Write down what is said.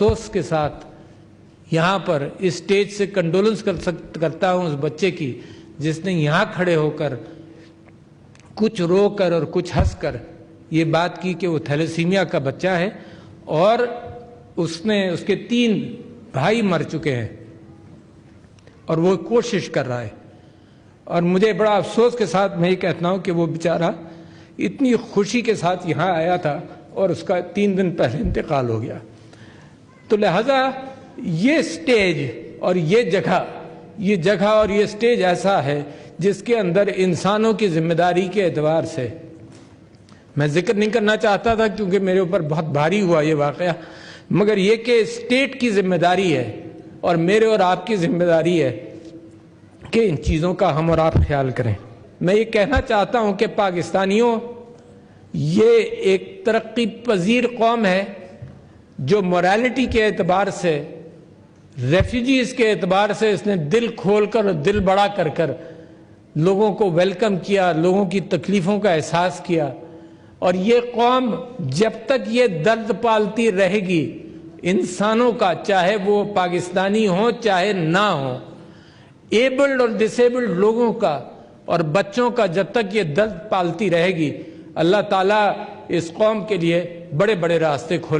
افسوس کے ساتھ یہاں پر اس سٹیج سے کنڈولنس کرتا ہوں اس بچے کی جس نے یہاں کھڑے ہو کر کچھ رو کر اور کچھ ہنس کر یہ بات کی کہ وہ تھیلیسیمیا کا بچہ ہے اور اس کے 3 بھائی مر چکے ہیں اور وہ کوشش کر رہا ہے. اور مجھے بڑا افسوس کے ساتھ میں یہ کہتا ہوں کہ وہ بیچارہ اتنی خوشی کے ساتھ یہاں آیا تھا اور اس کا 3 دن پہلے انتقال ہو گیا. تو لہذا یہ سٹیج اور یہ جگہ اور یہ سٹیج ایسا ہے جس کے اندر انسانوں کی ذمہ داری کے اعتبار سے میں ذکر نہیں کرنا چاہتا تھا کیونکہ میرے اوپر بہت بھاری ہوا یہ واقعہ، مگر یہ کہ اسٹیٹ کی ذمہ داری ہے اور میرے اور آپ کی ذمہ داری ہے کہ ان چیزوں کا ہم اور آپ خیال کریں. میں یہ کہنا چاہتا ہوں کہ پاکستانیوں، یہ ایک ترقی پذیر قوم ہے جو موریلٹی کے اعتبار سے، ریفیوجیز کے اعتبار سے اس نے دل کھول کر اور دل بڑا کر کر لوگوں کو ویلکم کیا، لوگوں کی تکلیفوں کا احساس کیا. اور یہ قوم جب تک یہ درد پالتی رہے گی انسانوں کا، چاہے وہ پاکستانی ہوں چاہے نہ ہوں، ایبلڈ اور ڈسیبلڈ لوگوں کا اور بچوں کا، جب تک یہ درد پالتی رہے گی اللہ تعالیٰ اس قوم کے لیے بڑے بڑے راستے کھولے.